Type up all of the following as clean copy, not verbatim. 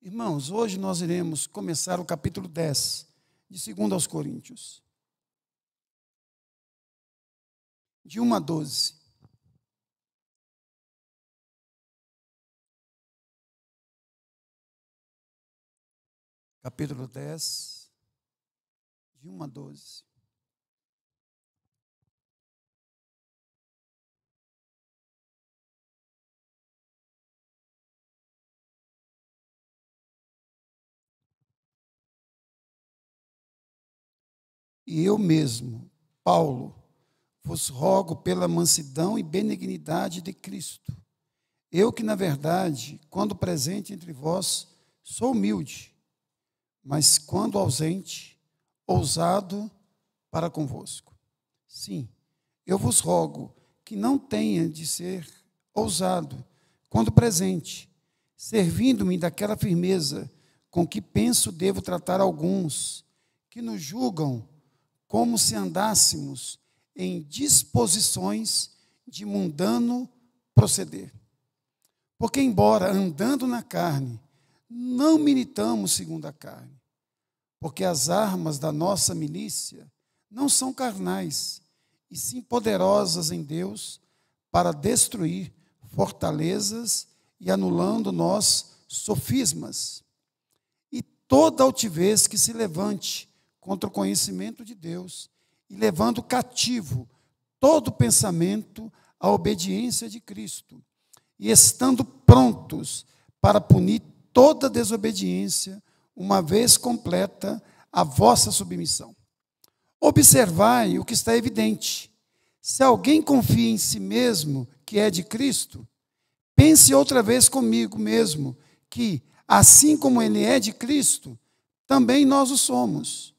Irmãos, hoje nós iremos começar o capítulo 10, de 2 aos Coríntios, de 1 a 12. Capítulo 10, de 1 a 12. E eu mesmo, Paulo, vos rogo pela mansidão e benignidade de Cristo. Eu que, na verdade, quando presente entre vós, sou humilde, mas quando ausente, ousado para convosco. Sim, eu vos rogo que não tenha de ser ousado quando presente, servindo-me daquela firmeza com que penso devo tratar alguns que nos julgam como se andássemos em disposições de mundano proceder. Porque, embora andando na carne, não militamos segundo a carne, porque as armas da nossa milícia não são carnais, e sim poderosas em Deus para destruir fortalezas e anulando nós sofismas e toda altivez que se levante contra o conhecimento de Deus, e levando cativo todo pensamento à obediência de Cristo, e estando prontos para punir toda desobediência, uma vez completa a vossa submissão. Observai o que está evidente. Se alguém confia em si mesmo que é de Cristo, pense outra vez comigo mesmo, que, assim como ele é de Cristo, também nós o somos.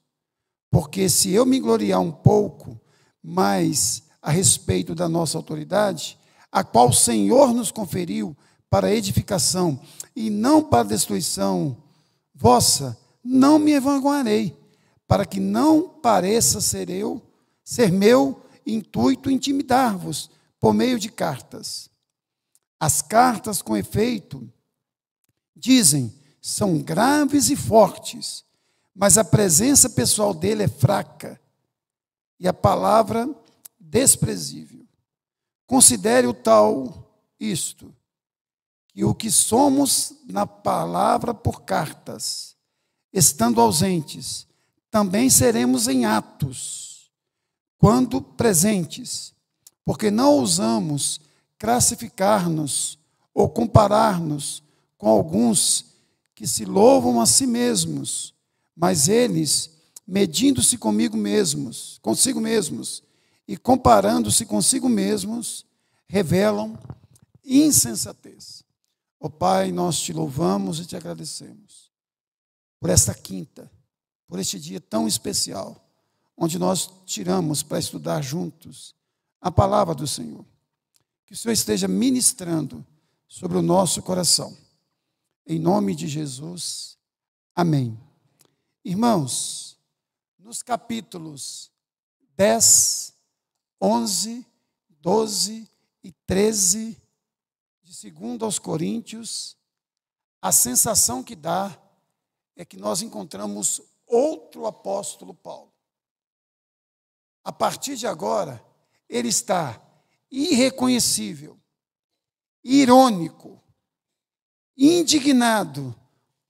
Porque se eu me gloriar um pouco mais a respeito da nossa autoridade, a qual o Senhor nos conferiu para edificação e não para destruição vossa, não me envergonharei, para que não pareça ser meu intuito intimidar-vos por meio de cartas. As cartas, com efeito, dizem, são graves e fortes, mas a presença pessoal dele é fraca e a palavra desprezível. Considere o tal isto, que o que somos na palavra por cartas, estando ausentes, também seremos em atos, quando presentes, porque não ousamos classificar-nos ou comparar-nos com alguns que se louvam a si mesmos, mas eles, medindo-se consigo mesmos, e comparando-se consigo mesmos, revelam insensatez. Ó Pai, nós te louvamos e te agradecemos por esta quinta, por este dia tão especial, onde nós tiramos para estudar juntos a palavra do Senhor. Que o Senhor esteja ministrando sobre o nosso coração. Em nome de Jesus, amém. Irmãos, nos capítulos 10, 11, 12 e 13 de 2 aos Coríntios, a sensação que dá é que nós encontramos outro apóstolo Paulo. A partir de agora, ele está irreconhecível, irônico, indignado,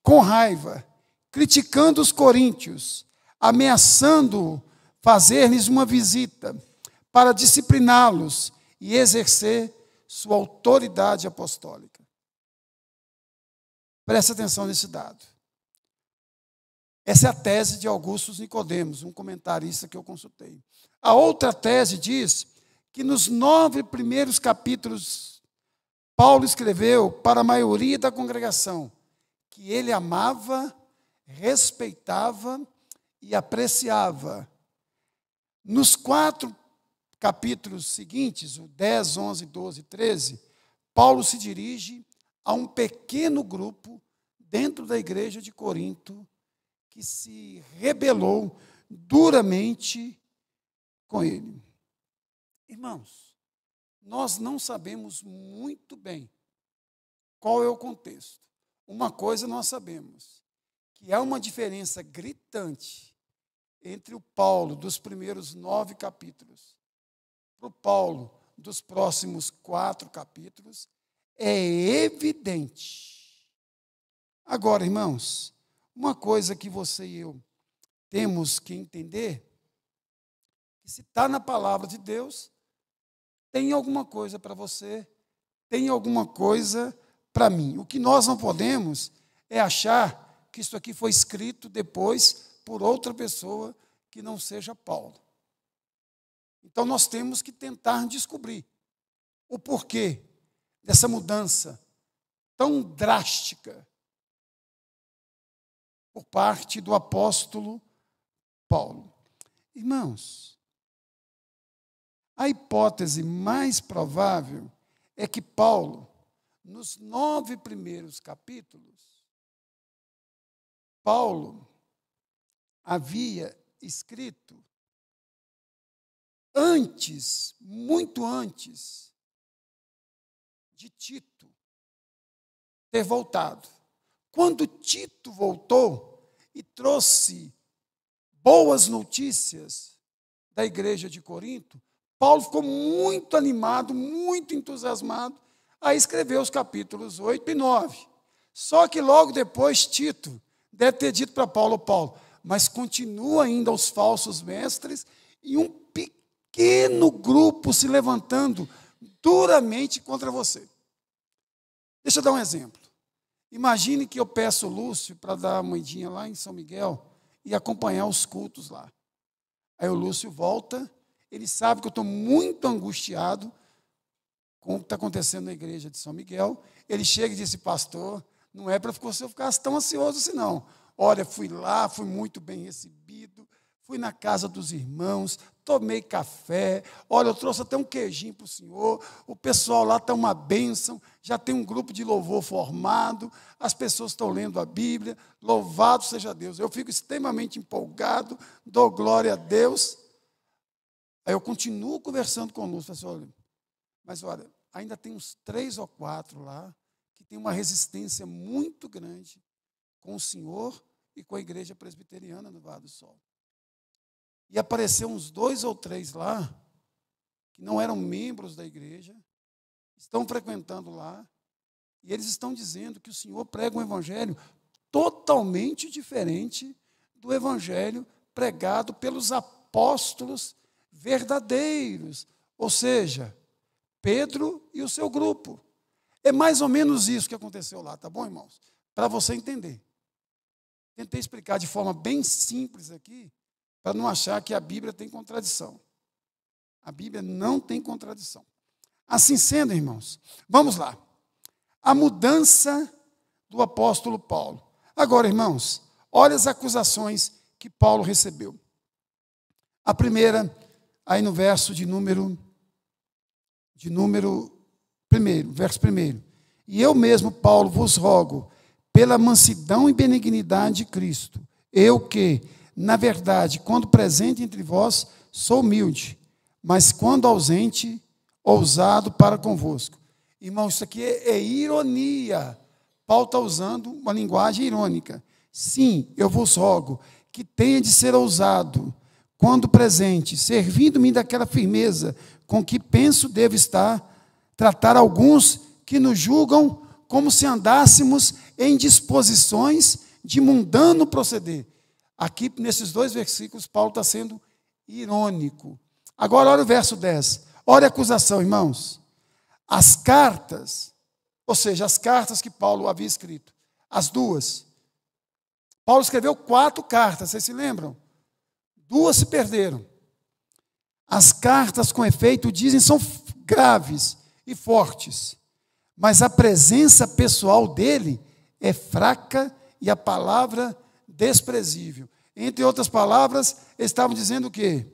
com raiva, criticando os coríntios, ameaçando fazer-lhes uma visita para discipliná-los e exercer sua autoridade apostólica. Preste atenção nesse dado. Essa é a tese de Augusto Nicodemos, um comentarista que eu consultei. A outra tese diz que nos 9 primeiros capítulos, Paulo escreveu para a maioria da congregação que ele amava, respeitava e apreciava. Nos 4 capítulos seguintes, o 10, 11, 12 e 13, Paulo se dirige a um pequeno grupo dentro da igreja de Corinto que se rebelou duramente com ele. Irmãos, nós não sabemos muito bem qual é o contexto, uma coisa nós sabemos, que há uma diferença gritante entre o Paulo dos primeiros 9 capítulos para o Paulo dos próximos 4 capítulos, é evidente. Agora, irmãos, uma coisa que você e eu temos que entender, que se está na palavra de Deus, tem alguma coisa para você, tem alguma coisa para mim. O que nós não podemos é achar que isso aqui foi escrito depois por outra pessoa que não seja Paulo. Então, nós temos que tentar descobrir o porquê dessa mudança tão drástica por parte do apóstolo Paulo. Irmãos, a hipótese mais provável é que Paulo, nos 9 primeiros capítulos, Paulo havia escrito antes, muito antes, de Tito ter voltado. Quando Tito voltou e trouxe boas notícias da igreja de Corinto, Paulo ficou muito animado, muito entusiasmado a escrever os capítulos 8 e 9. Só que logo depois Tito deve ter dito para Paulo, mas continua ainda os falsos mestres e um pequeno grupo se levantando duramente contra você. Deixa eu dar um exemplo. Imagine que eu peço o Lúcio para dar uma idinha lá em São Miguel e acompanhar os cultos lá. Aí o Lúcio volta, ele sabe que eu estou muito angustiado com o que está acontecendo na igreja de São Miguel. Ele chega e diz, pastor, não é para você ficar tão ansioso assim não. Olha, fui lá, fui muito bem recebido, fui na casa dos irmãos, tomei café, olha, eu trouxe até um queijinho para o senhor, o pessoal lá está uma bênção, já tem um grupo de louvor formado, as pessoas estão lendo a Bíblia, louvado seja Deus. Eu fico extremamente empolgado, dou glória a Deus. Aí eu continuo conversando com o Lúcio, mas olha, ainda tem uns 3 ou 4 lá, que tem uma resistência muito grande com o senhor e com a igreja presbiteriana no Vale do Sol. E apareceu uns 2 ou 3 lá, que não eram membros da igreja, estão frequentando lá, e eles estão dizendo que o Senhor prega um evangelho totalmente diferente do evangelho pregado pelos apóstolos verdadeiros, ou seja, Pedro e o seu grupo. É mais ou menos isso que aconteceu lá, tá bom, irmãos? Para você entender. Tentei explicar de forma bem simples aqui, para não achar que a Bíblia tem contradição. A Bíblia não tem contradição. Assim sendo, irmãos, vamos lá. A mudança do apóstolo Paulo. Agora, irmãos, olha as acusações que Paulo recebeu. A primeira, aí no verso de número 1, verso 1. E eu mesmo, Paulo, vos rogo, pela mansidão e benignidade de Cristo, eu que, na verdade, quando presente entre vós, sou humilde, mas quando ausente, ousado para convosco. Irmão, isso aqui é ironia. Paulo está usando uma linguagem irônica. Sim, eu vos rogo que tenha de ser ousado, quando presente, servindo-me daquela firmeza com que penso devo estar, tratar alguns que nos julgam como se andássemos em disposições de mundano proceder. Aqui, nesses 2 versículos, Paulo está sendo irônico. Agora, olha o verso 10. Olha a acusação, irmãos. As cartas, ou seja, as cartas que Paulo havia escrito, as 2. Paulo escreveu 4 cartas, vocês se lembram? 2 se perderam. As cartas, com efeito, dizem, são graves e fortes, mas a presença pessoal dele é fraca e a palavra desprezível. Entre outras palavras, eles estavam dizendo o quê?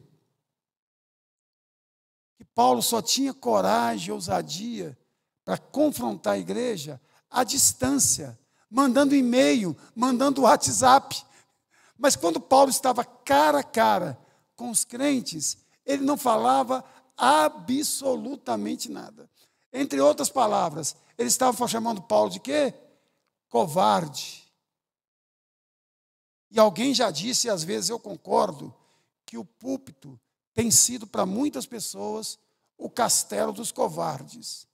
Que Paulo só tinha coragem e ousadia para confrontar a igreja à distância, mandando e-mail, mandando WhatsApp. Mas quando Paulo estava cara a cara com os crentes, ele não falava absolutamente nada. Entre outras palavras, ele estava chamando Paulo de quê? covarde. E alguém já disse, e às vezes eu concordo, que o púlpito tem sido para muitas pessoas o castelo dos covardes.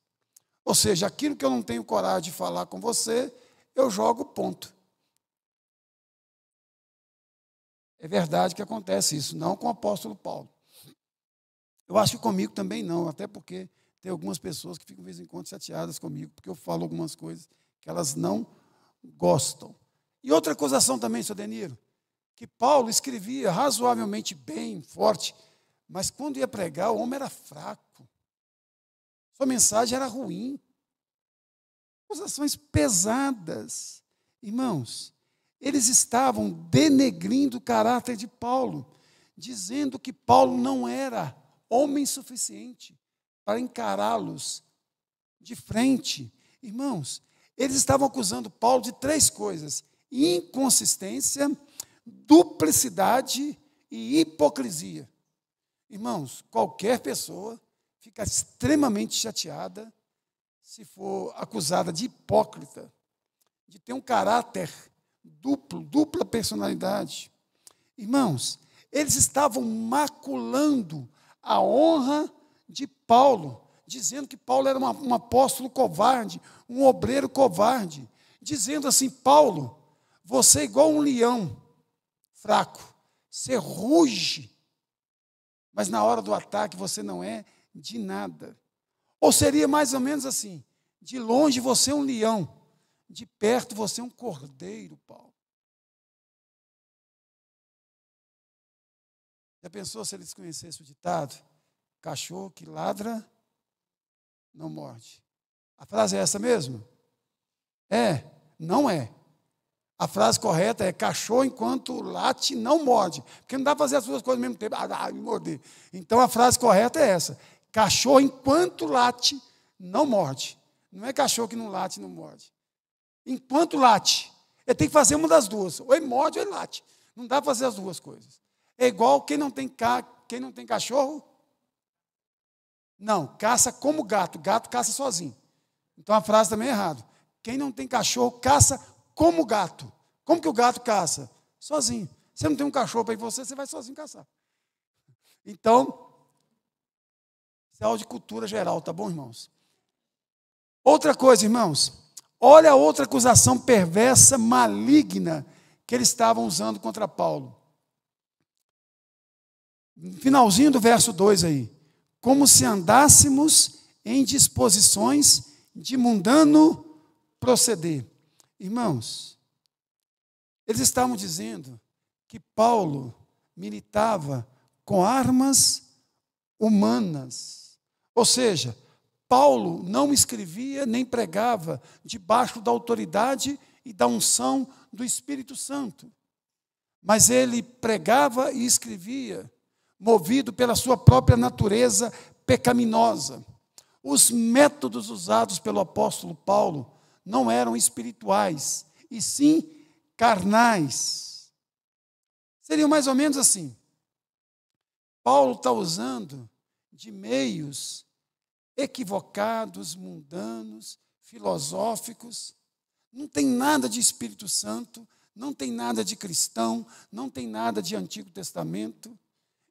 Ou seja, aquilo que eu não tenho coragem de falar com você, eu jogo ponto. É verdade que acontece isso, não com o apóstolo Paulo. Eu acho que comigo também não, até porque tem algumas pessoas que ficam de vez em quando chateadas comigo, porque eu falo algumas coisas que elas não gostam. E outra acusação também, seu Deniro, que Paulo escrevia razoavelmente bem, forte, mas quando ia pregar, o homem era fraco. Sua mensagem era ruim. Acusações pesadas. Irmãos, eles estavam denegrindo o caráter de Paulo, dizendo que Paulo não era homem suficiente para encará-los de frente. Irmãos, eles estavam acusando Paulo de 3 coisas: inconsistência, duplicidade e hipocrisia. Irmãos, qualquer pessoa fica extremamente chateada se for acusada de hipócrita, de ter um caráter duplo, dupla personalidade. Irmãos, eles estavam maculando a honra de Paulo, dizendo que Paulo era um apóstolo covarde, um obreiro covarde, dizendo assim: Paulo, você é igual um leão fraco, você ruge, mas na hora do ataque você não é de nada. Ou seria mais ou menos assim: de longe você é um leão, de perto você é um cordeiro, Paulo. Já pensou se eles conhecessem o ditado? Cachorro que ladra, não morde. A frase é essa mesmo? É, não é. A frase correta é: cachorro enquanto late não morde. Porque não dá para fazer as duas coisas ao mesmo tempo. Me morder. Então a frase correta é essa: cachorro enquanto late não morde. Não é cachorro que não late não morde. Enquanto late, ele tem que fazer uma das duas. Ou ele morde ou ele late. Não dá para fazer as duas coisas. É igual quem não tem cachorro. Não, caça como gato. Gato caça sozinho. Então a frase também é errada. Quem não tem cachorro, caça como gato. Como que o gato caça? Sozinho. Você não tem um cachorro para ir você, você vai sozinho caçar. Então, isso é aula de cultura geral, tá bom, irmãos? Outra coisa, irmãos, olha a outra acusação perversa, maligna, que eles estavam usando contra Paulo. Finalzinho do verso 2 aí. Como se andássemos em disposições de mundano proceder. Irmãos, eles estavam dizendo que Paulo militava com armas humanas. Ou seja, Paulo não escrevia nem pregava debaixo da autoridade e da unção do Espírito Santo. Mas ele pregava e escrevia movido pela sua própria natureza pecaminosa. Os métodos usados pelo apóstolo Paulo não eram espirituais, e sim carnais. Seriam mais ou menos assim: Paulo está usando de meios equivocados, mundanos, filosóficos. Não tem nada de Espírito Santo, não tem nada de cristão, não tem nada de Antigo Testamento.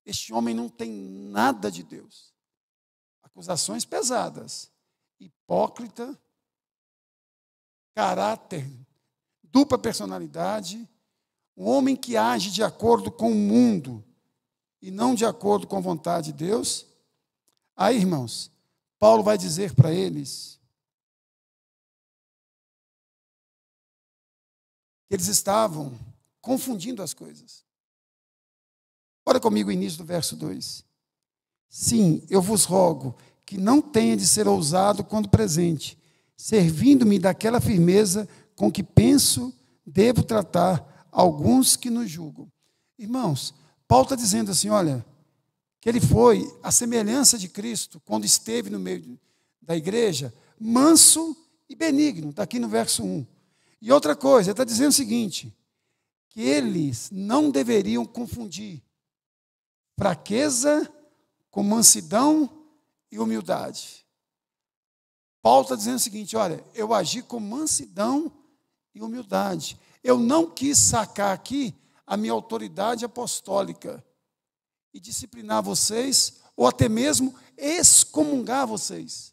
Este homem não tem nada de Deus. Acusações pesadas. Hipócrita, caráter, dupla personalidade, um homem que age de acordo com o mundo e não de acordo com a vontade de Deus. Aí, irmãos, Paulo vai dizer para eles que eles estavam confundindo as coisas. Olha comigo o início do verso 2. Sim, eu vos rogo que não tenha de ser ousado quando presente, servindo-me daquela firmeza com que penso devo tratar alguns que nos julgam. Irmãos, Paulo está dizendo assim, olha, que ele foi a semelhança de Cristo, quando esteve no meio da igreja, manso e benigno, está aqui no verso 1. E outra coisa, ele está dizendo o seguinte, que eles não deveriam confundir fraqueza com mansidão e humildade. Paulo está dizendo o seguinte, olha, eu agi com mansidão e humildade. Eu não quis sacar aqui a minha autoridade apostólica e disciplinar vocês, ou até mesmo excomungar vocês.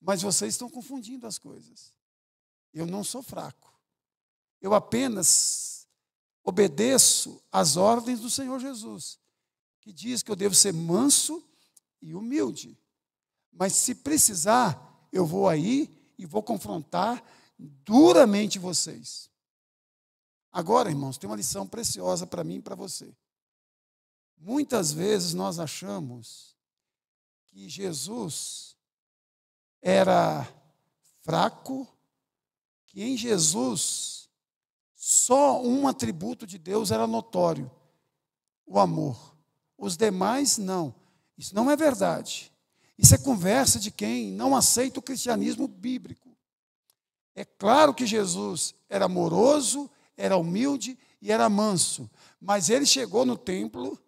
Mas vocês estão confundindo as coisas. Eu não sou fraco. Eu apenas obedeço às ordens do Senhor Jesus, que diz que eu devo ser manso e humilde. Mas se precisar, eu vou aí e vou confrontar duramente vocês. Agora, irmãos, tem uma lição preciosa para mim e para você. Muitas vezes nós achamos que Jesus era fraco, que em Jesus só um atributo de Deus era notório, o amor. Os demais, não. Isso não é verdade. Isso é conversa de quem não aceita o cristianismo bíblico. É claro que Jesus era amoroso, era humilde e era manso, mas ele chegou no templo,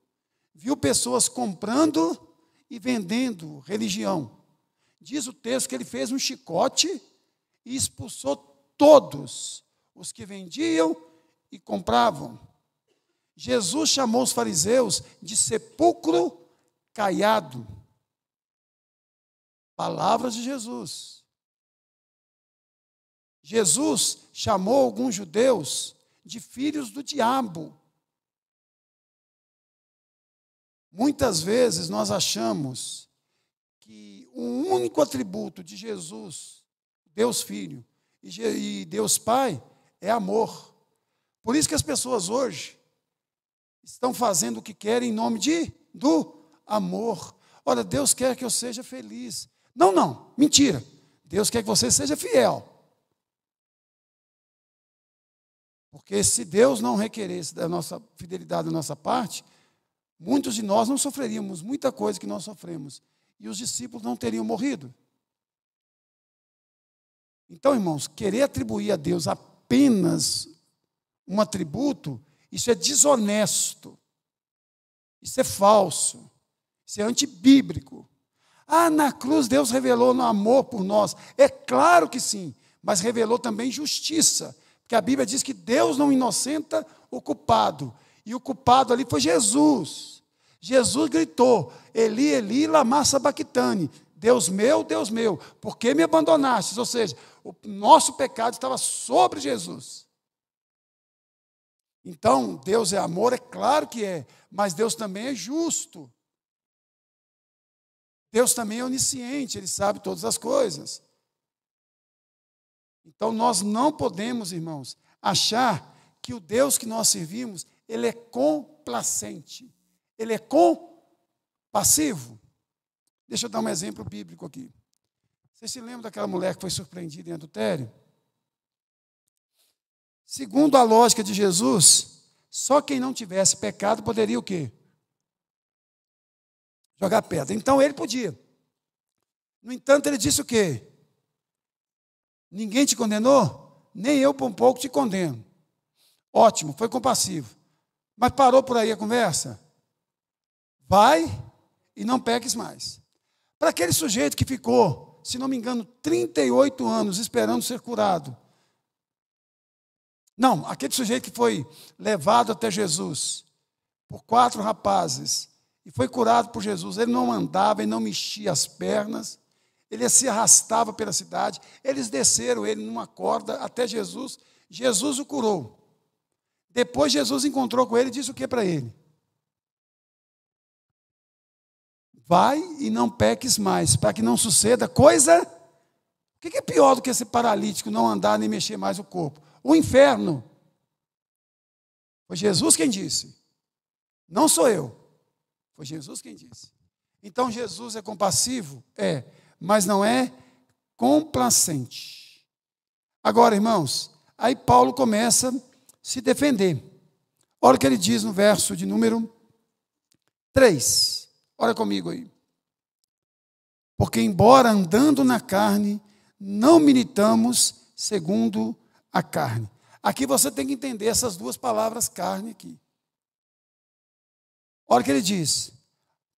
viu pessoas comprando e vendendo religião. Diz o texto que ele fez um chicote e expulsou todos os que vendiam e compravam. Jesus chamou os fariseus de sepulcro caiado. Palavras de Jesus. Jesus chamou alguns judeus de filhos do diabo. Muitas vezes nós achamos que o único atributo de Jesus, Deus Filho e Deus Pai, é amor. Por isso que as pessoas hoje estão fazendo o que querem em nome do amor. Olha, Deus quer que eu seja feliz. Não, mentira. Deus quer que você seja fiel. Porque se Deus não requeresse da nossa fidelidade da nossa parte, muitos de nós não sofreríamos muita coisa que nós sofremos. E os discípulos não teriam morrido. Então, irmãos, querer atribuir a Deus apenas um atributo, isso é desonesto. Isso é falso. Isso é antibíblico. Na cruz Deus revelou no amor por nós. É claro que sim, mas revelou também justiça. Porque a Bíblia diz que Deus não inocenta o culpado. E o culpado ali foi Jesus. Jesus gritou, Eli, Eli, lama sabachthani. Deus meu, por que me abandonastes? Ou seja, o nosso pecado estava sobre Jesus. Então, Deus é amor, é claro que é, mas Deus também é justo. Deus também é onisciente, Ele sabe todas as coisas. Então, nós não podemos, irmãos, achar que o Deus que nós servimos, Ele é complacente, Ele é compassivo. Deixa eu dar um exemplo bíblico aqui. Você se lembra daquela mulher que foi surpreendida em adultério? Segundo a lógica de Jesus, só quem não tivesse pecado poderia o quê? Jogar pedra. Então ele podia. No entanto, ele disse o quê? Ninguém te condenou? Nem eu por um pouco te condeno. Ótimo, foi compassivo. Mas parou por aí a conversa? Vai e não peques mais. Para aquele sujeito que ficou, se não me engano, 38 anos esperando ser curado. Não, aquele sujeito que foi levado até Jesus por 4 rapazes e foi curado por Jesus, ele não andava, ele não mexia as pernas, ele se arrastava pela cidade, eles desceram ele numa corda até Jesus, Jesus o curou. Depois Jesus encontrou com ele e disse o que para ele? Vai e não peques mais, para que não suceda coisa... O que é pior do que esse paralítico não andar nem mexer mais o corpo? O inferno. Foi Jesus quem disse. Não sou eu. Foi Jesus quem disse. Então Jesus é compassivo? É, mas não é complacente. Agora, irmãos, aí Paulo começa a se defender. Olha o que ele diz no verso de número 3. Olha comigo aí. Porque embora andando na carne, não militamos segundo a carne. Aqui você tem que entender essas duas palavras carne aqui. Olha o que ele diz.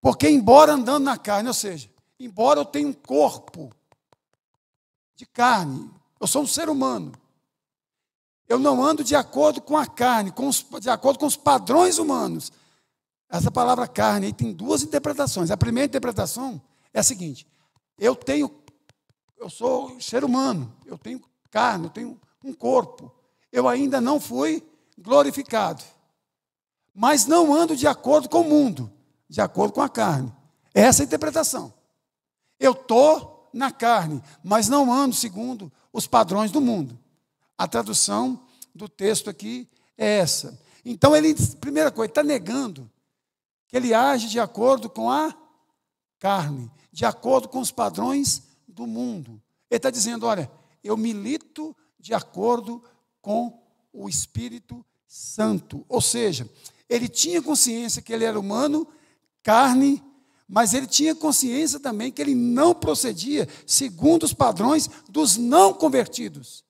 Porque embora andando na carne, ou seja, embora eu tenha um corpo de carne, eu sou um ser humano, Eu não ando de acordo com a carne, de acordo com os padrões humanos. Essa palavra carne aí tem duas interpretações. A primeira interpretação é a seguinte: eu sou ser humano, eu tenho carne, eu tenho um corpo. Eu ainda não fui glorificado. Mas não ando de acordo com o mundo, de acordo com a carne. Essa é a interpretação. Eu estou na carne, mas não ando segundo os padrões do mundo. A tradução do texto aqui é essa. Então, ele, primeira coisa, está negando que ele age de acordo com a carne, de acordo com os padrões do mundo. Ele está dizendo, olha, eu milito de acordo com o Espírito Santo. Ou seja, ele tinha consciência que ele era humano, carne, mas ele tinha consciência também que ele não procedia segundo os padrões dos não convertidos.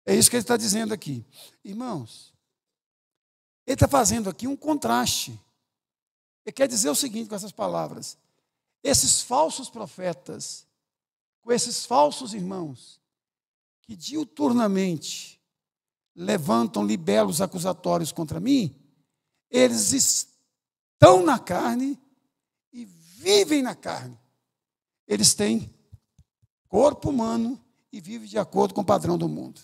É isso que ele está dizendo aqui. Irmãos, ele está fazendo aqui um contraste. Ele quer dizer o seguinte com essas palavras: esses falsos profetas, com esses falsos irmãos, que diuturnamente levantam libelos acusatórios contra mim, eles estão na carne e vivem na carne. Eles têm corpo humano e vivem de acordo com o padrão do mundo.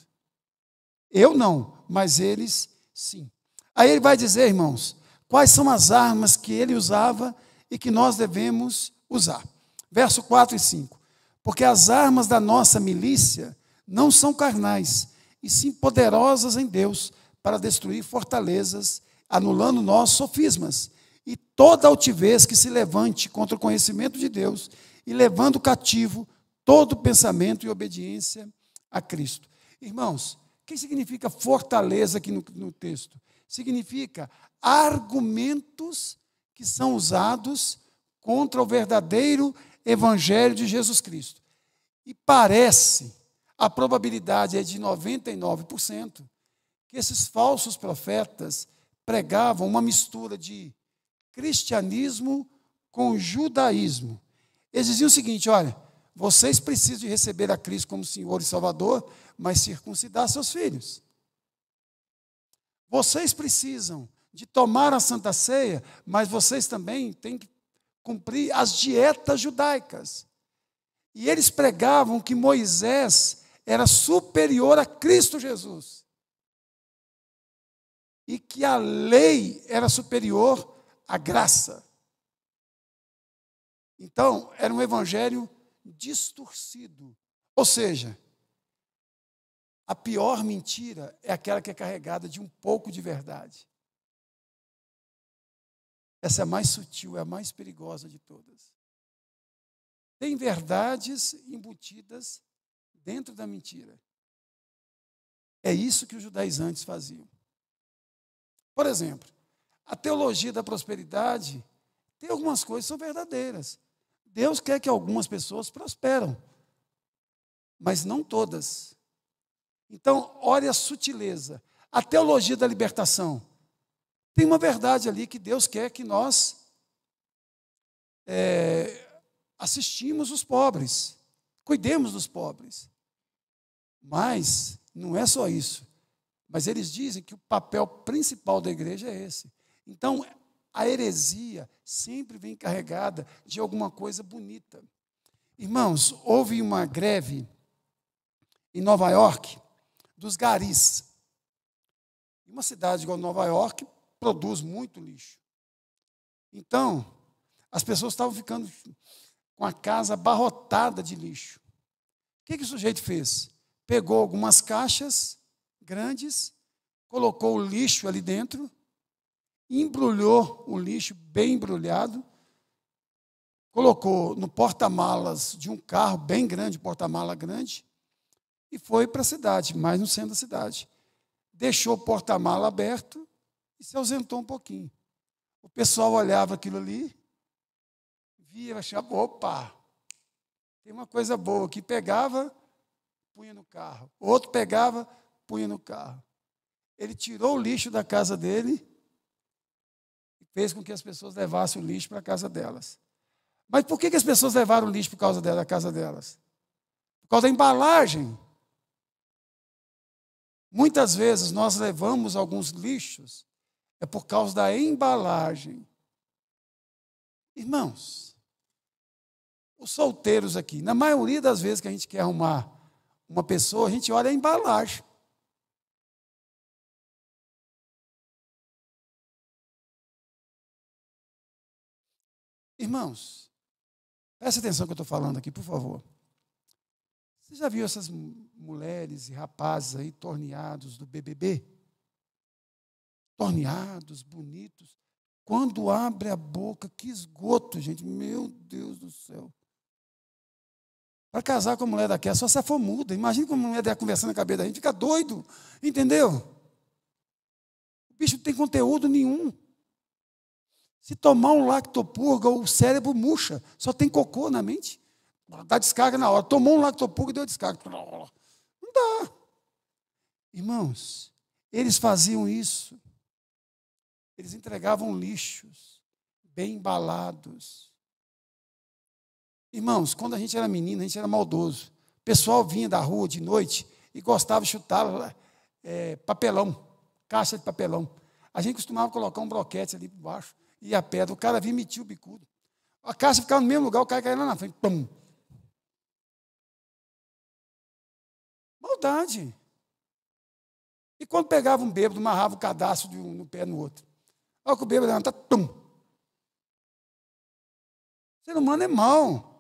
Eu não, mas eles sim. Aí ele vai dizer, irmãos, quais são as armas que ele usava e que nós devemos usar. Verso 4 e 5. Porque as armas da nossa milícia não são carnais, e sim poderosas em Deus para destruir fortalezas, anulando nossos sofismas e toda altivez que se levante contra o conhecimento de Deus e levando cativo todo pensamento e obediência a Cristo. Irmãos, o que significa fortaleza aqui no texto? Significa argumentos que são usados contra o verdadeiro evangelho de Jesus Cristo. E parece, a probabilidade é de 99%, que esses falsos profetas pregavam uma mistura de cristianismo com judaísmo. Eles diziam o seguinte, olha, vocês precisam de receber a Cristo como Senhor e Salvador, mas circuncidar seus filhos. Vocês precisam de tomar a Santa Ceia, mas vocês também têm que cumprir as dietas judaicas. E eles pregavam que Moisés era superior a Cristo Jesus. E que a lei era superior à graça. Então, era um evangelho distorcido. Ou seja, a pior mentira é aquela que é carregada de um pouco de verdade. Essa é a mais sutil, é a mais perigosa de todas. Tem verdades embutidas dentro da mentira. É isso que os judaizantes faziam. Por exemplo, a teologia da prosperidade tem algumas coisas que são verdadeiras. Deus quer que algumas pessoas prosperam, mas não todas. Então, olha a sutileza. A teologia da libertação tem uma verdade ali que Deus quer que nós assistimos os pobres, cuidemos dos pobres. Mas não é só isso. Mas eles dizem que o papel principal da igreja é esse. Então, a heresia sempre vem carregada de alguma coisa bonita. Irmãos, houve uma greve em Nova York dos garis. Uma cidade igual Nova York produz muito lixo. Então, as pessoas estavam ficando com a casa abarrotada de lixo. O que o sujeito fez? Pegou algumas caixas grandes, colocou o lixo ali dentro, embrulhou o lixo bem embrulhado, colocou no porta-malas de um carro bem grande, porta-mala grande, e foi para a cidade, mais no centro da cidade. Deixou o porta-mala aberto e se ausentou um pouquinho. O pessoal olhava aquilo ali, via, achava, opa, tem uma coisa boa aqui. Pegava, punha no carro. O outro pegava, punha no carro. Ele tirou o lixo da casa dele e fez com que as pessoas levassem o lixo para a casa delas. Mas por que as pessoas levaram o lixo por causa da casa delas? Por causa da embalagem. Muitas vezes nós levamos alguns lixos, é por causa da embalagem. Irmãos, os solteiros aqui, na maioria das vezes que a gente quer arrumar uma pessoa, a gente olha a embalagem. Irmãos, preste atenção no que eu estou falando aqui, por favor. Você já viu essas mulheres e rapazes aí torneados do BBB? Torneados, bonitos. Quando abre a boca, que esgoto, gente. Meu Deus do céu. Para casar com uma mulher daquela, só se for muda. Imagina como uma mulher der conversando na cabeça da gente, fica doido. Entendeu? O bicho não tem conteúdo nenhum. Se tomar um lactopurga, o cérebro murcha. Só tem cocô na mente. Dá descarga na hora. Tomou um lactopurga e deu descarga. Não dá. Irmãos, eles faziam isso. Eles entregavam lixos, bem embalados. Irmãos, quando a gente era menino, a gente era maldoso. O pessoal vinha da rua de noite e gostava de chutar papelão, caixa de papelão. A gente costumava colocar um broquete ali por baixo e a pedra. O cara vinha e metia o bicudo. A caixa ficava no mesmo lugar, o cara caía lá na frente. Pum. Maldade. E quando pegava um bêbado, amarrava o cadastro de um no pé no outro. Olha que o bêbado levanta, tum. O ser humano é mau.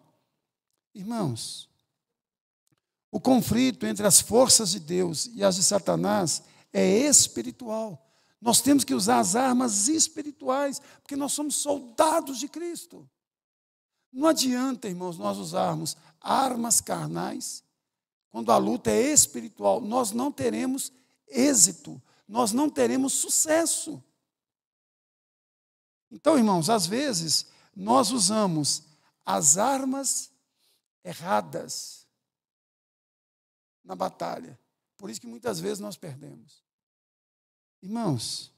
Irmãos, o conflito entre as forças de Deus e as de Satanás é espiritual. Nós temos que usar as armas espirituais, porque nós somos soldados de Cristo. Não adianta, irmãos, nós usarmos armas carnais, quando a luta é espiritual, nós não teremos êxito, nós não teremos sucesso. Então, irmãos, às vezes, nós usamos as armas erradas na batalha. Por isso que muitas vezes nós perdemos. Irmãos,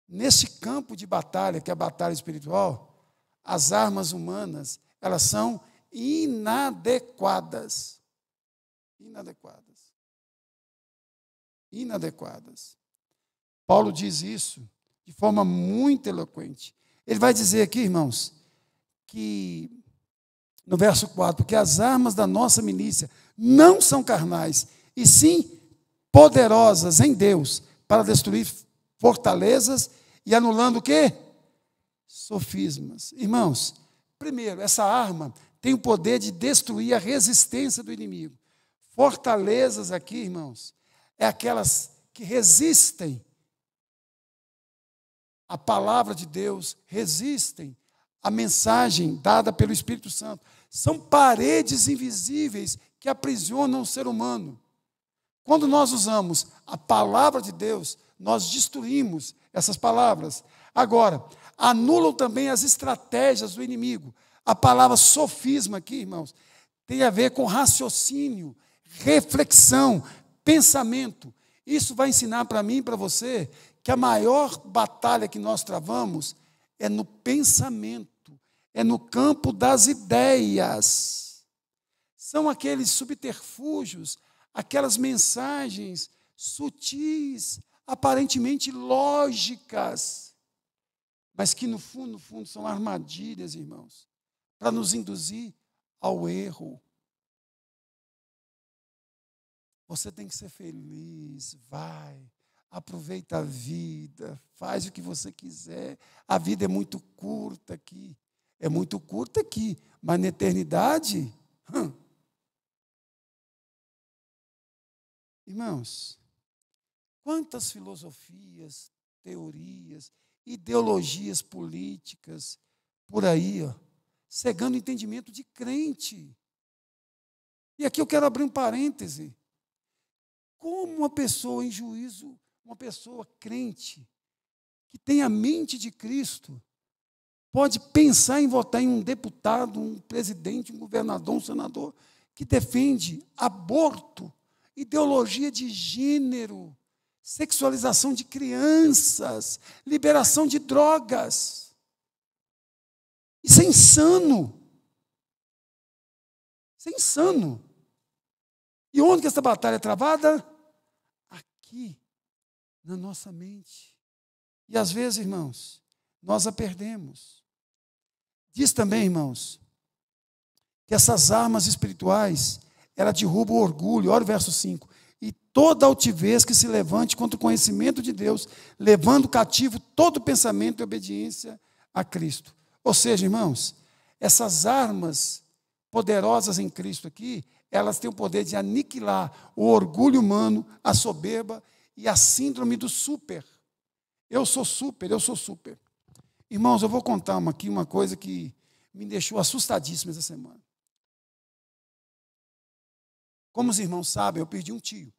nesse campo de batalha, que é a batalha espiritual, as armas humanas, elas são inadequadas. Inadequadas. Paulo diz isso de forma muito eloquente. Ele vai dizer aqui, irmãos, que no verso 4, que as armas da nossa milícia não são carnais, e sim poderosas em Deus, para destruir fortalezas e anulando o quê? Sofismas. Irmãos, primeiro, essa arma tem o poder de destruir a resistência do inimigo. Fortalezas aqui, irmãos, é aquelas que resistem à palavra de Deus, resistem à mensagem dada pelo Espírito Santo. São paredes invisíveis que aprisionam o ser humano. Quando nós usamos a palavra de Deus, nós destruímos essas palavras. Agora, anulam também as estratégias do inimigo. A palavra sofisma aqui, irmãos, tem a ver com raciocínio, reflexão, pensamento. Isso vai ensinar para mim e para você que a maior batalha que nós travamos é no pensamento, é no campo das ideias. São aqueles subterfúgios, aquelas mensagens sutis, aparentemente lógicas, mas que no fundo são armadilhas, irmãos, para nos induzir ao erro. Você tem que ser feliz, vai, aproveita a vida, faz o que você quiser. A vida é muito curta aqui, mas na eternidade, irmãos, quantas filosofias, teorias, ideologias políticas por aí, cegando o entendimento de crente. E aqui eu quero abrir um parêntese. Como uma pessoa em juízo, uma pessoa crente, que tem a mente de Cristo, pode pensar em votar em um deputado, um presidente, um governador, um senador, que defende aborto, ideologia de gênero, sexualização de crianças, liberação de drogas? Isso é insano. Isso é insano. E onde que essa batalha é travada? aqui, na nossa mente. E às vezes, irmãos, nós a perdemos. Diz também, irmãos, que essas armas espirituais, ela derruba o orgulho. Olha o verso 5. E toda altivez que se levante contra o conhecimento de Deus, levando cativo todo pensamento e obediência a Cristo. Ou seja, irmãos, essas armas poderosas em Cristo aqui, elas têm o poder de aniquilar o orgulho humano, a soberba e a síndrome do super. Eu sou super, eu sou super. Irmãos, eu vou contar aqui uma coisa que me deixou assustadíssimo essa semana. Como os irmãos sabem, eu perdi um tio.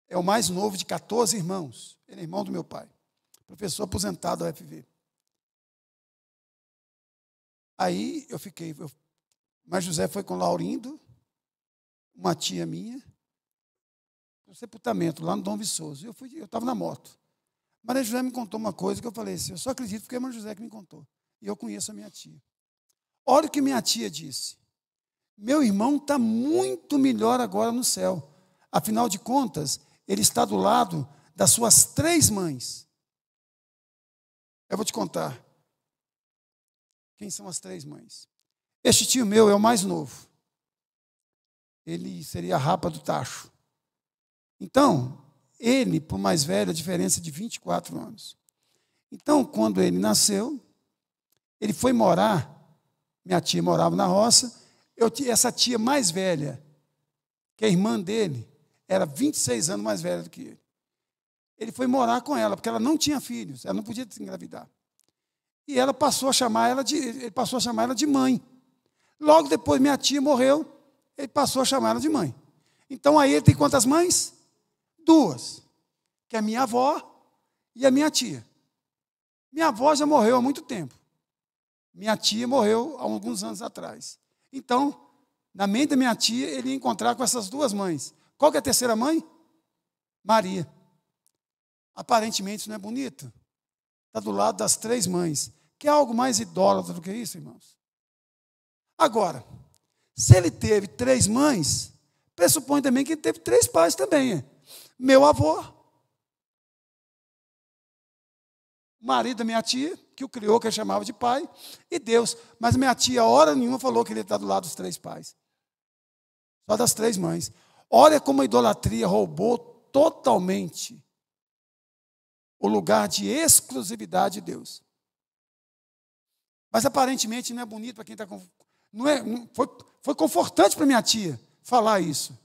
É o mais novo de 14 irmãos. Ele é irmão do meu pai. Professor aposentado da UFV. Aí eu fiquei... Mas José foi com Laurindo, uma tia minha, para o sepultamento, lá no Dom Viçoso. Eu estava na moto. Maria José me contou uma coisa que eu falei assim, eu só acredito porque é Maria José que me contou. E eu conheço a minha tia. Olha o que minha tia disse. Meu irmão está muito melhor agora no céu. Afinal de contas, ele está do lado das suas 3 mães. Eu vou te contar. Quem são as 3 mães? Este tio meu é o mais novo. Ele seria a rapa do tacho. Então, ele, por mais velho, a diferença é de 24 anos. Então, quando ele nasceu, ele foi morar, minha tia morava na roça, essa tia mais velha, que é a irmã dele, era 26 anos mais velha do que ele. Ele foi morar com ela, porque ela não tinha filhos, ela não podia se engravidar. E ela passou a chamar ele passou a chamar ela de mãe. Logo depois, minha tia morreu, ele passou a chamar ela de mãe. Então, aí ele tem quantas mães? 2, que é a minha avó e a minha tia. Minha avó já morreu há muito tempo. Minha tia morreu há alguns anos atrás. Então, na mente da minha tia, ele ia encontrar com essas 2 mães. Qual que é a terceira mãe? Maria. Aparentemente, isso não é bonito? Está do lado das 3 mães. Quer algo mais idólatra do que isso, irmãos? Agora, se ele teve 3 mães, pressupõe também que ele teve 3 pais também. Meu avô, o marido da minha tia, que o criou, que ele chamava de pai, e Deus. Mas minha tia, hora nenhuma, falou que ele está do lado dos 3 pais. Só das 3 mães. Olha como a idolatria roubou totalmente o lugar de exclusividade de Deus. Mas aparentemente não é bonito para quem está com... Foi confortante para minha tia falar isso.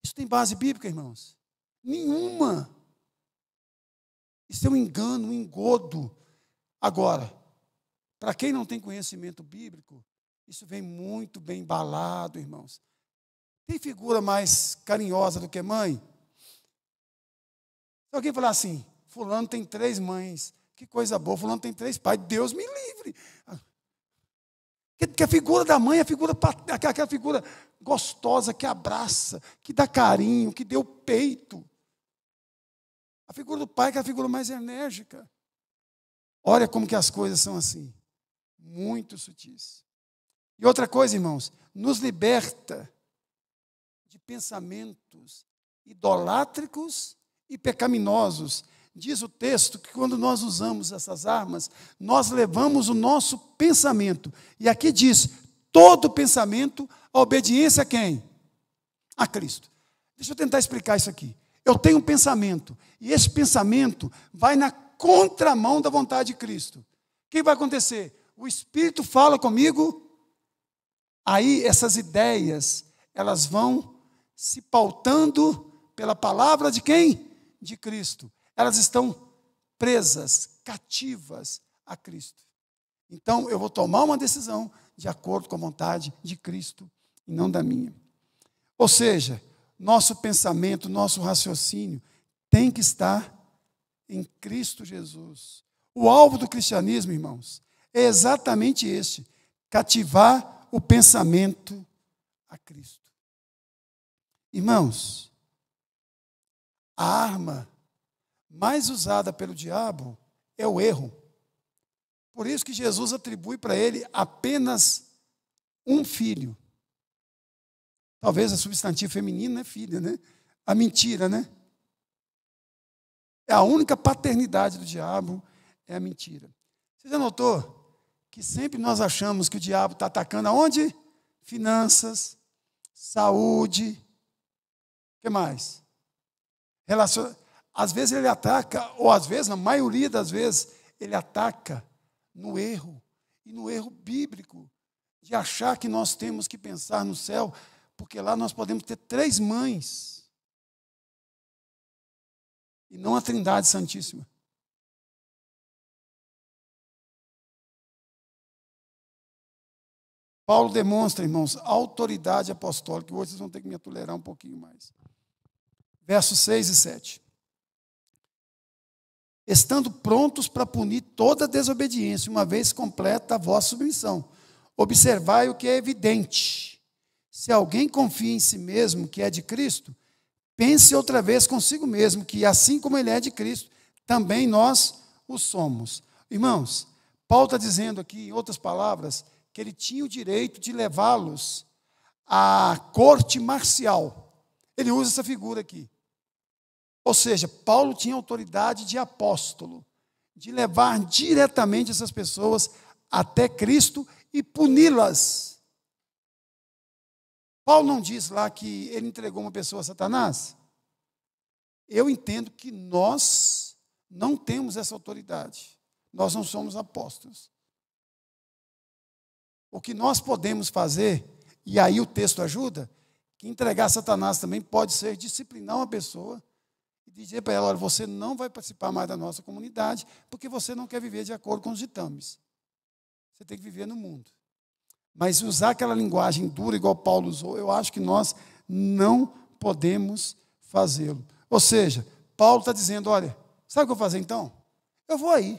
Isso tem base bíblica, irmãos? Nenhuma. Isso é um engano, um engodo. Agora, para quem não tem conhecimento bíblico, isso vem muito bem embalado, irmãos. Tem figura mais carinhosa do que mãe? Se alguém falar assim, fulano tem 3 mães, que coisa boa, fulano tem 3 pais, Deus me livre. Que a figura da mãe é aquela figura gostosa, que abraça, que dá carinho, que deu peito. A figura do pai é a figura mais enérgica. Olha como que as coisas são assim, muito sutis. E outra coisa, irmãos, nos liberta de pensamentos idolátricos e pecaminosos. Diz o texto que quando nós usamos essas armas, nós levamos o nosso pensamento. E aqui diz, todo pensamento, a obediência a quem? A Cristo. Deixa eu tentar explicar isso aqui. Eu tenho um pensamento, e esse pensamento vai na contramão da vontade de Cristo. O que vai acontecer? O Espírito fala comigo, aí essas ideias, elas vão se pautando pela palavra de quem? De Cristo. Elas estão presas, cativas a Cristo. Então, eu vou tomar uma decisão de acordo com a vontade de Cristo e não da minha. Ou seja, nosso pensamento, nosso raciocínio tem que estar em Cristo Jesus. O alvo do cristianismo, irmãos, é exatamente este: cativar o pensamento a Cristo. Irmãos, a arma mais usada pelo diabo é o erro. Por isso que Jesus atribui para ele apenas um filho. Talvez a substantivo feminino é filha, né? A mentira, né? É a única paternidade do diabo, é a mentira. Você já notou que sempre nós achamos que o diabo está atacando aonde? Finanças, saúde, o que mais? Às vezes ele ataca, ou às vezes, na maioria das vezes, ele ataca no erro, e no erro bíblico, de achar que nós temos que pensar no céu, porque lá nós podemos ter 3 mães, e não a Trindade Santíssima. Paulo demonstra, irmãos, autoridade apostólica, e hoje vocês vão ter que me tolerar um pouquinho mais. Versos 6 e 7. Estando prontos para punir toda desobediência, uma vez completa a vossa submissão. Observai o que é evidente. Se alguém confia em si mesmo que é de Cristo, pense outra vez consigo mesmo, que assim como ele é de Cristo, também nós o somos. Irmãos, Paulo está dizendo aqui, em outras palavras, que ele tinha o direito de levá-los à corte marcial. Ele usa essa figura aqui. Ou seja, Paulo tinha autoridade de apóstolo, de levar diretamente essas pessoas até Cristo e puni-las. Paulo não diz lá que ele entregou uma pessoa a Satanás? Eu entendo que nós não temos essa autoridade. Nós não somos apóstolos. O que nós podemos fazer, e aí o texto ajuda, que entregar a Satanás também pode ser disciplinar uma pessoa e dizer para ela, olha, você não vai participar mais da nossa comunidade porque você não quer viver de acordo com os ditames. Você tem que viver no mundo. Mas usar aquela linguagem dura, igual Paulo usou, eu acho que nós não podemos fazê-lo. Ou seja, Paulo está dizendo, olha, sabe o que eu vou fazer então? Eu vou aí.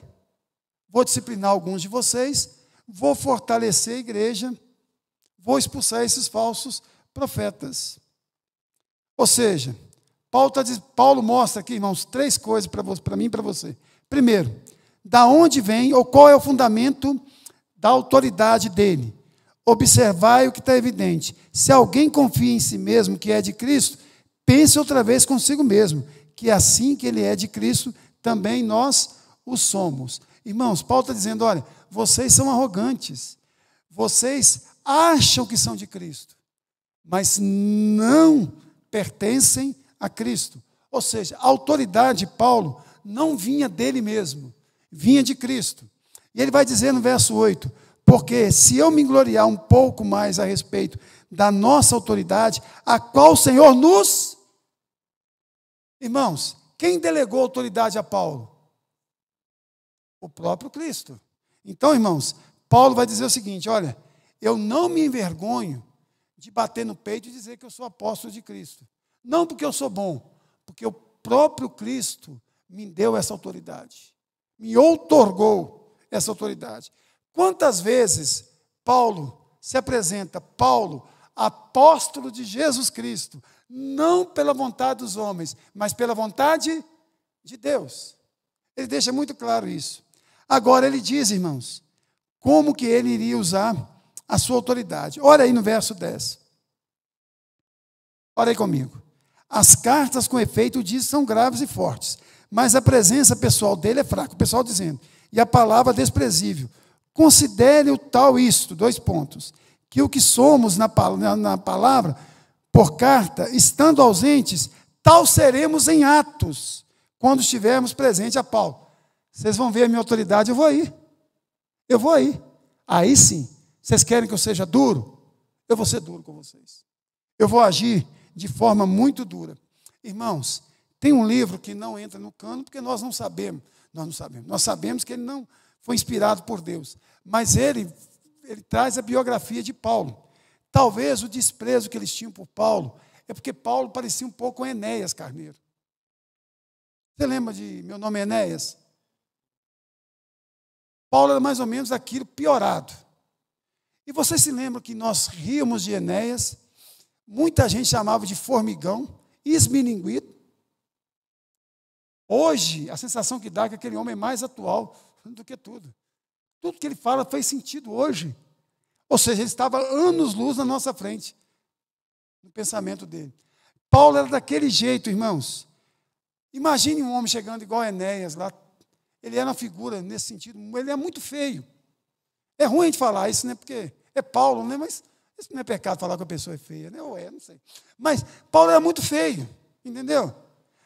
Vou disciplinar alguns de vocês, vou fortalecer a igreja, vou expulsar esses falsos profetas. Ou seja, Paulo mostra aqui, irmãos, 3 coisas para mim e para você. Primeiro, da onde vem, ou qual é o fundamento da autoridade dele? Observai o que está evidente. Se alguém confia em si mesmo que é de Cristo, pense outra vez consigo mesmo, que assim que ele é de Cristo, também nós o somos. Irmãos, Paulo está dizendo, olha, vocês são arrogantes, vocês acham que são de Cristo, mas não pertencem a Cristo. Ou seja, a autoridade de Paulo não vinha dele mesmo, vinha de Cristo. E ele vai dizer no verso 8, porque se eu me gloriar um pouco mais a respeito da nossa autoridade, a qual o Senhor nos... Irmãos, quem delegou autoridade a Paulo? O próprio Cristo. Então, irmãos, Paulo vai dizer o seguinte, olha, eu não me envergonho de bater no peito e dizer que eu sou apóstolo de Cristo. Não porque eu sou bom, porque o próprio Cristo me deu essa autoridade, me outorgou essa autoridade. Quantas vezes Paulo se apresenta, Paulo, apóstolo de Jesus Cristo, não pela vontade dos homens, mas pela vontade de Deus. Ele deixa muito claro isso. Agora ele diz, irmãos, como que ele iria usar a sua autoridade. Olha aí no verso 10. Olha aí comigo. As cartas com efeito diz são graves e fortes, mas a presença pessoal dele é fraca. O pessoal dizendo, e a palavra desprezível. Considere o tal isto, 2 pontos, que o que somos na palavra, por carta, estando ausentes, tal seremos em atos, quando estivermos presentes a Paulo. Vocês vão ver a minha autoridade, eu vou aí. Eu vou aí. Aí sim, vocês querem que eu seja duro? Eu vou ser duro com vocês. Eu vou agir de forma muito dura. Irmãos, tem um livro que não entra no cano, porque nós não sabemos. Nós sabemos que ele não foi inspirado por Deus. Mas ele traz a biografia de Paulo. Talvez o desprezo que eles tinham por Paulo é porque Paulo parecia um pouco com Enéas Carneiro. Você lembra de Meu Nome é Enéas? Paulo era mais ou menos aquilo piorado. E vocês se lembram que nós ríamos de Enéas, muita gente chamava de formigão, esmilinguido. Hoje, a sensação que dá é que aquele homem é mais atual do que tudo. Tudo que ele fala faz sentido hoje. Ou seja, ele estava anos-luz na nossa frente, no pensamento dele. Paulo era daquele jeito, irmãos. Imagine um homem chegando igual a Enéas lá. Ele era uma figura nesse sentido, ele é muito feio. É ruim de falar isso, né? Porque é Paulo, né? Mas isso não é pecado falar que a pessoa é feia, né? Ou é, não sei. Mas Paulo era muito feio, entendeu?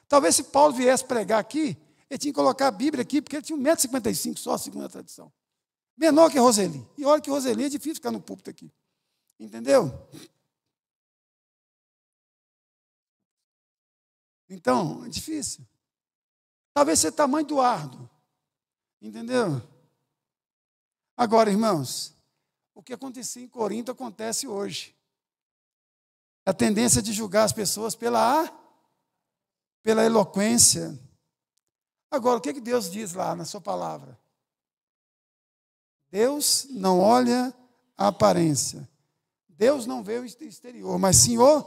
Talvez se Paulo viesse pregar aqui, ele tinha que colocar a Bíblia aqui, porque ele tinha 1,55 m só, segundo a tradição. Menor que Roseli. E olha que Roseli é difícil ficar no púlpito aqui. Entendeu? Então, é difícil. Talvez seja o tamanho do Ardo. Entendeu? Agora, irmãos, o que acontecia em Corinto acontece hoje. A tendência de julgar as pessoas pela eloquência. Agora, o que Deus diz lá na sua palavra? Deus não olha a aparência. Deus não vê o exterior, mas sim o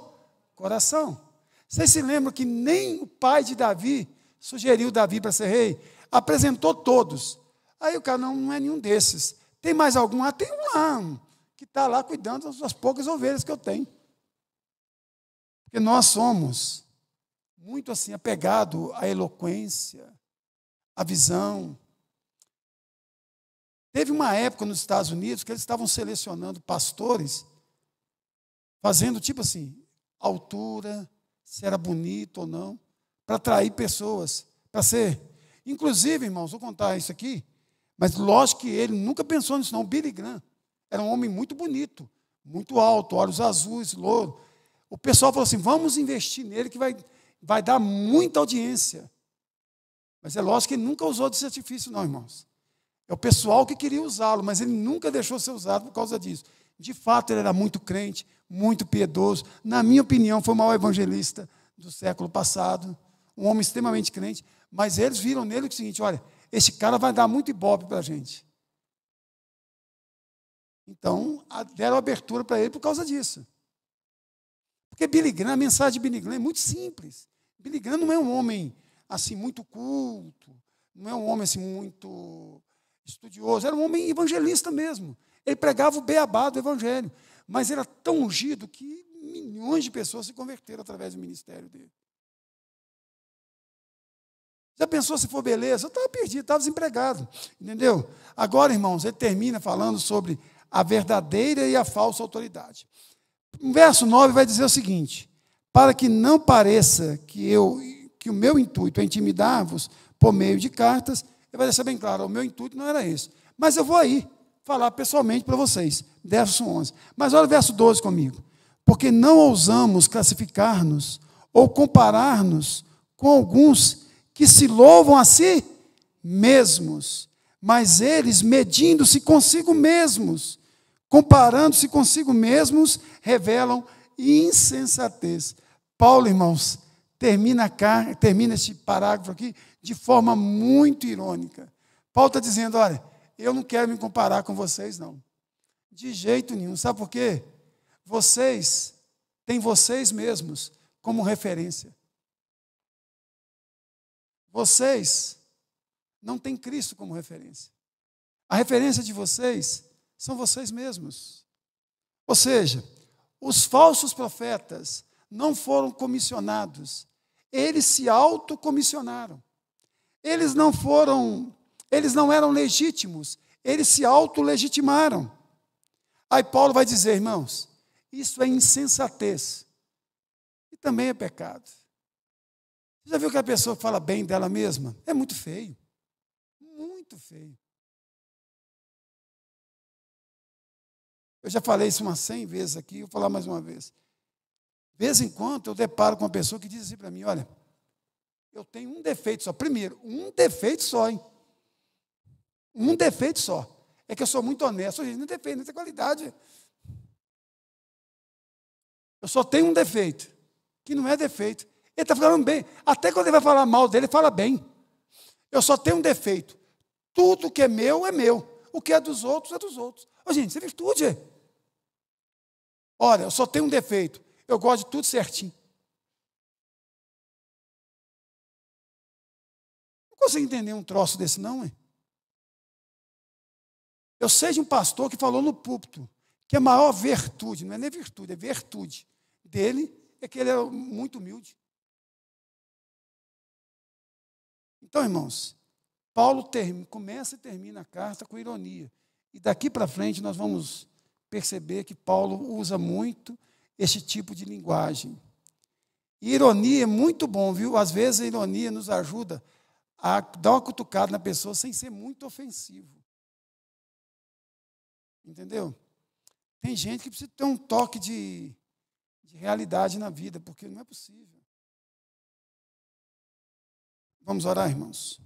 coração. Vocês se lembram que nem o pai de Davi sugeriu Davi para ser rei? Apresentou todos. Aí o cara, não é nenhum desses. Tem mais algum? Ah, tem um lá, que está lá cuidando das poucas ovelhas que eu tenho. Porque nós somos muito assim, apegados à eloquência, à visão. Teve uma época nos Estados Unidos que eles estavam selecionando pastores, fazendo tipo assim, altura, se era bonito ou não, para atrair pessoas, para ser. Inclusive, irmãos, vou contar isso aqui, mas lógico que ele nunca pensou nisso, não. O Billy Graham era um homem muito bonito, muito alto, olhos azuis, louro. O pessoal falou assim: vamos investir nele que vai dar muita audiência. Mas é lógico que ele nunca usou desse artifício, não, irmãos. É o pessoal que queria usá-lo, mas ele nunca deixou ser usado por causa disso. De fato, ele era muito crente, muito piedoso. Na minha opinião, foi o maior evangelista do século passado. Um homem extremamente crente. Mas eles viram nele o seguinte: olha, esse cara vai dar muito ibope para a gente. Então, deram abertura para ele por causa disso. Porque Billy Graham, a mensagem de Billy Graham é muito simples. Billy Graham não é um homem assim muito culto, não é um homem assim muito estudioso, era um homem evangelista mesmo. Ele pregava o beabá do evangelho, mas era tão ungido que milhões de pessoas se converteram através do ministério dele. Já pensou se for beleza? Eu estava perdido, estava desempregado, entendeu? Agora, irmãos, ele termina falando sobre a verdadeira e a falsa autoridade. O verso 9 vai dizer o seguinte: para que não pareça que o meu intuito é intimidar-vos por meio de cartas, ele vai deixar bem claro, o meu intuito não era esse. Mas eu vou aí falar pessoalmente para vocês, verso 11. Mas olha o verso 12 comigo. Porque não ousamos classificar-nos ou comparar-nos com alguns que se louvam a si mesmos, mas eles, medindo-se consigo mesmos, comparando-se consigo mesmos, revelam insensatez. Paulo, irmãos, termina esse parágrafo aqui de forma muito irônica. Paulo está dizendo: olha, eu não quero me comparar com vocês, não. De jeito nenhum. Sabe por quê? Vocês têm vocês mesmos como referência. Vocês não têm Cristo como referência. A referência de vocês são vocês mesmos. Ou seja, os falsos profetas não foram comissionados, eles se autocomissionaram. Eles não eram legítimos, eles se autolegitimaram. Aí Paulo vai dizer: irmãos, isso é insensatez e também é pecado. Você já viu que a pessoa que fala bem dela mesma? É muito feio, muito feio. Eu já falei isso umas 100 vezes aqui, vou falar mais uma vez. De vez em quando eu deparo com uma pessoa que diz assim para mim: olha, eu tenho um defeito só. Primeiro, um defeito só, hein? Um defeito só. É que eu sou muito honesto. Gente, não tem defeito, não tem qualidade. Eu só tenho um defeito, que não é defeito. Ele está falando bem. Até quando ele vai falar mal dele, ele fala bem. Eu só tenho um defeito. Tudo que é meu é meu. O que é dos outros é dos outros. Ô, gente, isso é virtude. Olha, eu só tenho um defeito. Eu gosto de tudo certinho. Não consigo entender um troço desse, não, hein? Eu sei de um pastor que falou no púlpito que a maior virtude, não é nem virtude, é virtude dele, é que ele era muito humilde. Então, irmãos, Paulo começa e termina a carta com ironia. E daqui para frente nós vamos perceber que Paulo usa muito esse tipo de linguagem. E ironia é muito bom, viu? Às vezes a ironia nos ajuda a dar uma cutucada na pessoa sem ser muito ofensivo. Entendeu? Tem gente que precisa ter um toque de realidade na vida, porque não é possível. Vamos orar, irmãos?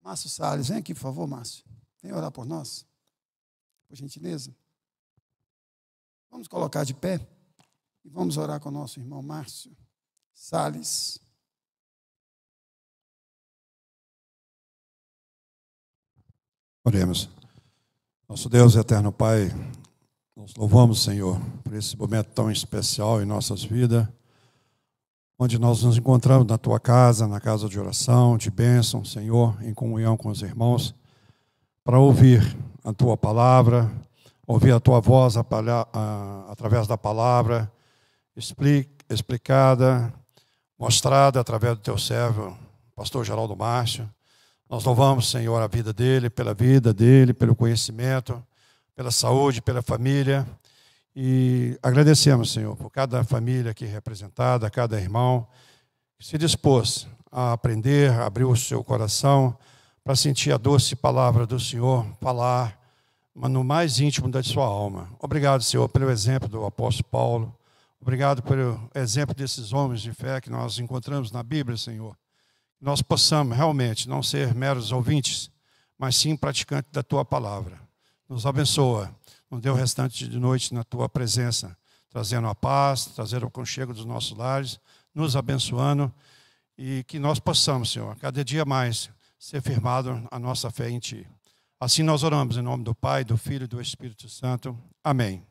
Márcio Salles, vem aqui, por favor, Márcio. Vem orar por nós, por gentileza. Vamos colocar de pé e vamos orar com o nosso irmão Márcio Salles. Oremos. Nosso Deus e eterno Pai, nós louvamos, Senhor, por esse momento tão especial em nossas vidas, onde nós nos encontramos na Tua casa, na casa de oração, de bênção, Senhor, em comunhão com os irmãos, para ouvir a Tua palavra, ouvir a Tua voz através da palavra, explicada, mostrada através do Teu servo, pastor Geraldo Márcio. Nós louvamos, Senhor, a vida dele, pelo conhecimento, pela saúde, pela família. E agradecemos, Senhor, por cada família aqui representada, cada irmão que se dispôs a aprender, a abrir o seu coração para sentir a doce palavra do Senhor, falar no mais íntimo da sua alma. Obrigado, Senhor, pelo exemplo do apóstolo Paulo. Obrigado pelo exemplo desses homens de fé que nós encontramos na Bíblia, Senhor. Nós possamos realmente não ser meros ouvintes, mas sim praticantes da Tua palavra. Nos abençoa, nos dê o restante de noite na Tua presença, trazendo a paz, trazendo o aconchego dos nossos lares, nos abençoando e que nós possamos, Senhor, cada dia mais ser firmado a nossa fé em Ti. Assim nós oramos em nome do Pai, do Filho e do Espírito Santo. Amém.